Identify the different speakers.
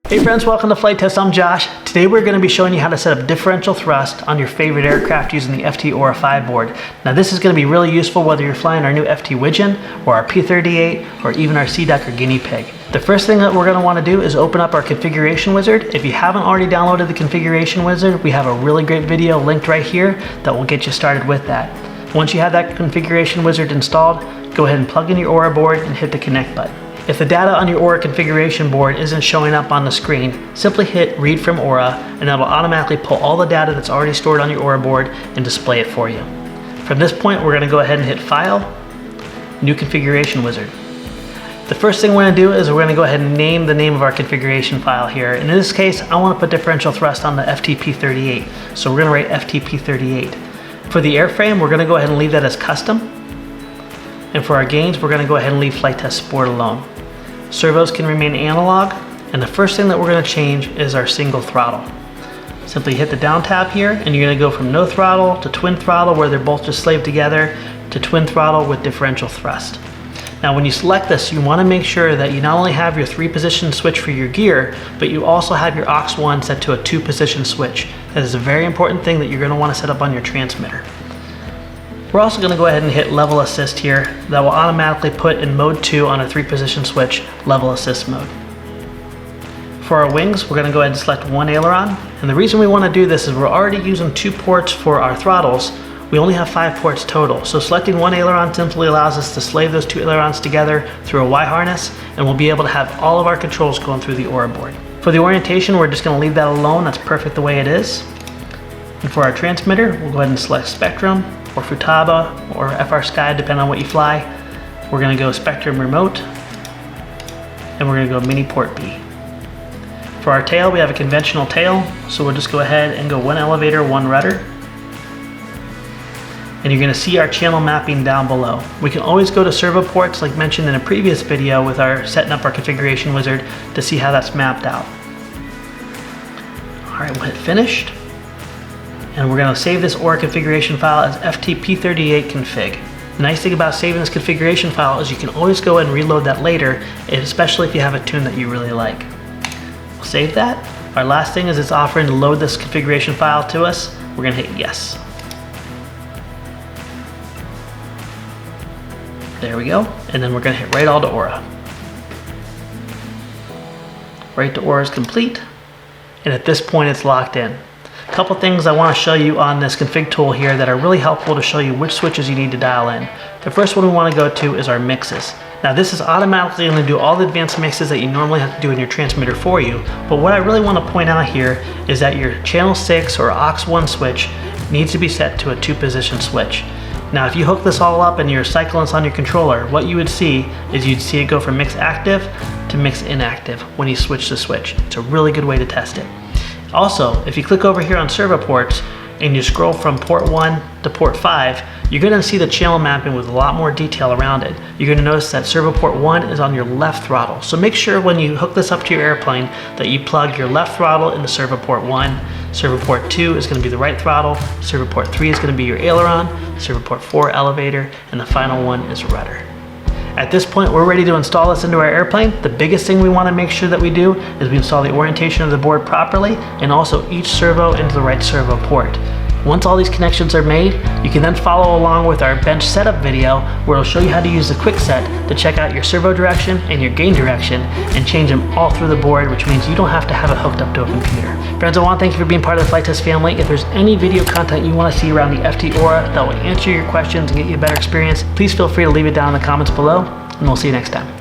Speaker 1: Hey friends, welcome to Flite Test. I'm Josh. Today we're going to be showing you how to set up differential thrust on your favorite aircraft using the FT Aura 5 board. Now this is going to be really useful whether you're flying our new FT Widgeon or our P38 or even our Sea Duck or Guinea Pig. The first thing that we're going to want to do is open up our configuration wizard. If you haven't already downloaded the configuration wizard, we have a really great video linked right here that will get you started with that. Once you have that configuration wizard installed, go ahead and plug in your Aura board and hit the connect button. If the data on your Aura configuration board isn't showing up on the screen, simply hit read from Aura and that will automatically pull all the data that's already stored on your Aura board and display it for you. From this point, we're going to go ahead and hit File, New Configuration Wizard. The first thing we're going to do is we're going to go ahead and name the name of our configuration file here. And in this case, I want to put differential thrust on the FTP38. So we're going to write FTP38. For the airframe, we're going to go ahead and leave that as custom. And for our gains, we're going to go ahead and leave Flite Test Sport alone. Servos can remain analog, and the first thing that we're going to change is our single throttle. Simply hit the down tab here, and you're going to go from no throttle to twin throttle, where they're both just slaved together, to twin throttle with differential thrust. Now when you select this, you want to make sure that you not only have your 3-position switch for your gear, but you also have your aux1 set to a 2-position switch. That is a very important thing that you're going to want to set up on your transmitter. We're also going to go ahead and hit level assist here. That will automatically put in mode 2 on a 3-position switch, level assist mode. For our wings, we're going to go ahead and select one aileron. And the reason we want to do this is we're already using 2 ports for our throttles. We only have 5 ports total. So selecting one aileron simply allows us to slave those 2 ailerons together through a Y harness, and we'll be able to have all of our controls going through the Aura board. For the orientation, we're just going to leave that alone. That's perfect the way it is. And for our transmitter, we'll go ahead and select Spectrum, or Futaba, or FR Sky, depending on what you fly. We're going to go Spectrum Remote, and we're going to go Mini Port B. For our tail, we have a conventional tail, so we'll just go ahead and go one elevator, one rudder. And you're going to see our channel mapping down below. We can always go to servo ports, like mentioned in a previous video with our setting up our configuration wizard, to see how that's mapped out. All right, we'll hit finished. And we're going to save this Aura configuration file as FTP38 config. The nice thing about saving this configuration file is you can always go and reload that later, especially if you have a tune that you really like. We'll save that. Our last thing is it's offering to load this configuration file to us. We're going to hit yes. There we go. And then we're going to hit write all to Aura. Write to Aura is complete. And at this point, it's locked in. A couple things I want to show you on this config tool here that are really helpful to show you which switches you need to dial in. The first one we want to go to is our mixes. Now this is automatically going to do all the advanced mixes that you normally have to do in your transmitter for you, but what I really want to point out here is that your channel 6 or aux1 switch needs to be set to a 2-position switch. Now if you hook this all up and you're cycling this on your controller, what you would see is you'd see it go from mix active to mix inactive when you switch the switch. It's a really good way to test it. Also, if you click over here on servo ports and you scroll from port 1 to port 5, you're going to see the channel mapping with a lot more detail around it. You're going to notice that servo port 1 is on your left throttle. So make sure when you hook this up to your airplane that you plug your left throttle into servo port 1. Servo port 2 is going to be the right throttle. Servo port 3 is going to be your aileron. Servo port 4 elevator, and the final one is rudder. At this point, we're ready to install this into our airplane. The biggest thing we want to make sure that we do is we install the orientation of the board properly and also each servo into the right servo port. Once all these connections are made, you can then follow along with our bench setup video where it'll show you how to use the quick set to check out your servo direction and your gain direction and change them all through the board, which means you don't have to have it hooked up to a computer. Friends, I want to thank you for being part of the Flite Test family. If there's any video content you want to see around the FT Aura that will answer your questions and get you a better experience, please feel free to leave it down in the comments below, and we'll see you next time.